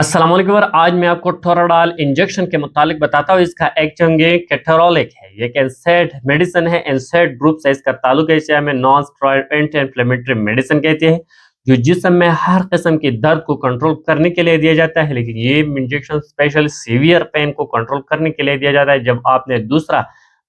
अस्सलाम वालेकुम और आज मैं आपको टोराडाल इंजेक्शन के मुतालिक बताता हूँ। इसका एक्शन ये केटोरोलिक है, ये एक एनसेड मेडिसिन है, एनसेड ग्रुप से इसका ताल्लुक है। इसे हमें non steroid anti inflammatory medicine कहते हैं, जो जिस्म में हर किस्म की दर्द को कंट्रोल करने के लिए दिया जाता है। लेकिन ये इंजेक्शन स्पेशल सीवियर पेन को कंट्रोल करने के लिए दिया जाता है। जब आपने दूसरा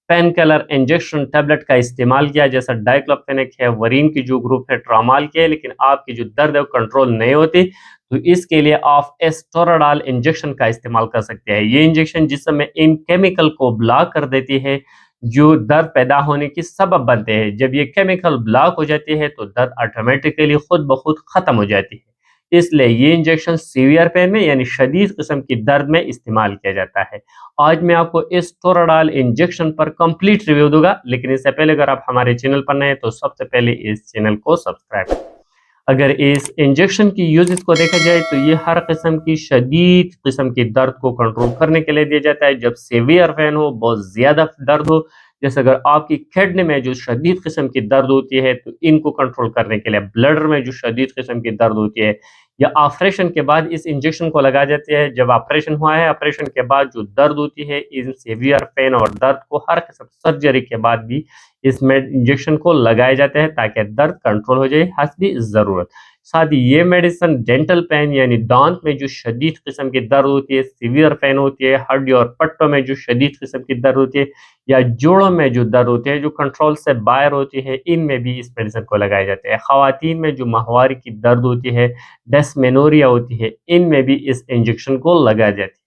पेन किलर इंजेक्शन टैबलेट का इस्तेमाल किया, जैसा डाइक्लोफेनेक है, वरीन की जो ग्रुप है, ट्रामाल के, लेकिन आपकी जो दर्द है वो कंट्रोल नहीं होती, तो इसके लिए आप एस्टोराडाल इंजेक्शन का इस्तेमाल कर सकते हैं। ये इंजेक्शन जिस्म में इन केमिकल को ब्लॉक कर देती है, जो दर्द पैदा होने की सबब बनते हैं। जब ये केमिकल ब्लॉक हो जाती है तो दर्द ऑटोमेटिकली खुद ब खुद खत्म हो जाती है। इसलिए ये इंजेक्शन सीवियर पेन में यानी शदीद किस्म की दर्द में इस्तेमाल किया जाता है। आज मैं आपको एस्टोराडाल इंजेक्शन पर कंप्लीट रिव्यू दूंगा, लेकिन इससे पहले अगर आप हमारे चैनल पर नए हैं तो सबसे पहले इस चैनल को सब्सक्राइब करें। अगर इस इंजेक्शन की यूजेस को देखा जाए तो ये हर किस्म की शदीद किस्म की दर्द को कंट्रोल करने के लिए दिया जाता है। जब सीवियर पेन हो, बहुत ज्यादा दर्द हो, जैसे अगर आपकी किडनी में जो शदीद किस्म की दर्द होती है तो इनको कंट्रोल करने के लिए, ब्लडर में जो शदीद किस्म की दर्द होती है, या ऑपरेशन के बाद इस इंजेक्शन को लगा जाते हैं। जब ऑपरेशन हुआ है, ऑपरेशन के बाद जो दर्द होती है, इन सीवियर पेन और दर्द को हर किस्म सर्जरी के बाद भी इसमें इंजेक्शन को लगाए जाते हैं ताकि दर्द कंट्रोल हो जाए हस्बी ज़रूरत। साथ ही ये मेडिसिन डेंटल पेन यानी दांत में जो शदीद किस्म की दर्द होती है, सीवियर पेन होती है, हड्डी और पट्टों में जो शदीद किस्म की दर्द होती है, या जोड़ों में जो दर्द होती है जो कंट्रोल से बाहर होती है, इनमें भी इस मेडिसिन को लगाए जाते हैं। खवातीन में जो माहवारी की दर्द होती है, डिस्मेनोरिया होती है, इनमें भी इस इंजेक्शन को लगाया जाती है।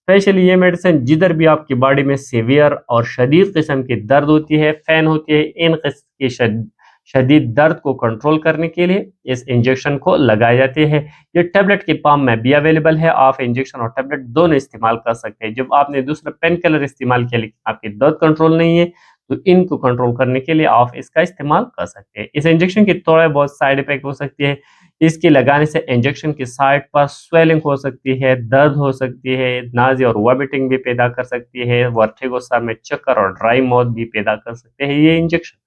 स्पेशली ये मेडिसिन जिधर भी आपकी बॉडी में सीवियर और शदीद किस्म की दर्द होती है, फैन होती है, इन किस्म की शदीद दर्द को कंट्रोल करने के लिए इस इंजेक्शन को लगाए जाते हैं। ये टैबलेट की फॉर्म में भी अवेलेबल है, आप इंजेक्शन और टैबलेट दोनों इस्तेमाल कर सकते हैं। जब आपने दूसरा पेन किलर इस्तेमाल किया लेकिन आपकी दर्द कंट्रोल नहीं है, तो इनको कंट्रोल करने के लिए आप इसका इस्तेमाल कर सकते हैं। इस इंजेक्शन की थोड़े बहुत साइड इफेक्ट हो सकती है। इसके लगाने से इंजेक्शन की साइट पर स्वेलिंग हो सकती है, दर्द हो सकती है, नाज़िया और वॉमिटिंग भी पैदा कर सकती है, वर्टिगो, सर में चक्कर और ड्राई माउथ भी पैदा कर सकते हैं ये इंजेक्शन।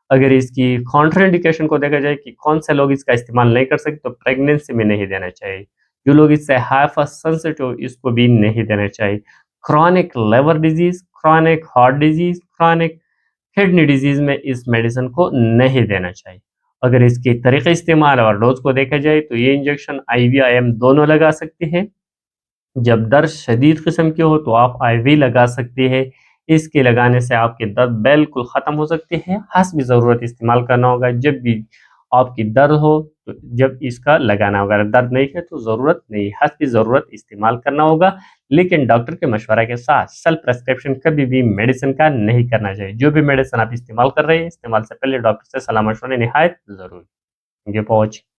अगर इसकी कॉन्ट्राइंडिकेशन को देखा जाए कि कौन से लोग इसका इस्तेमाल नहीं कर सकते, तो प्रेगनेंसी में नहीं देना चाहिए। जो लोग इससे हाइपर सेंसिटिव, इसको भी नहीं देना चाहिए। Chronic liver disease, chronic heart disease, chronic kidney disease में इस मेडिसिन को नहीं देना चाहिए। अगर इसके तरीके इस्तेमाल और डोज को देखा जाए तो ये इंजेक्शन आईवी आईएम दोनों लगा सकते हैं। जब दर्द शदीद किस्म की हो तो आप आईवी लगा सकते हैं। इसके लगाने से आपकी दर्द बिल्कुल ख़त्म हो सकती है। हस्ब ज़रूरत इस्तेमाल करना होगा जब भी आपकी दर्द हो, तो जब इसका लगाना होगा। अगर दर्द नहीं है तो ज़रूरत नहीं, हस्ब ज़रूरत इस्तेमाल करना होगा, लेकिन डॉक्टर के मशवरा के साथ। सेल्फ प्रिस्क्रिप्शन कभी भी मेडिसिन का नहीं करना चाहिए। जो भी मेडिसिन आप इस्तेमाल कर रहे हैं, इस्तेमाल से पहले डॉक्टर से सलाह मशवरा निहायत ज़रूरी। Thank you for watching.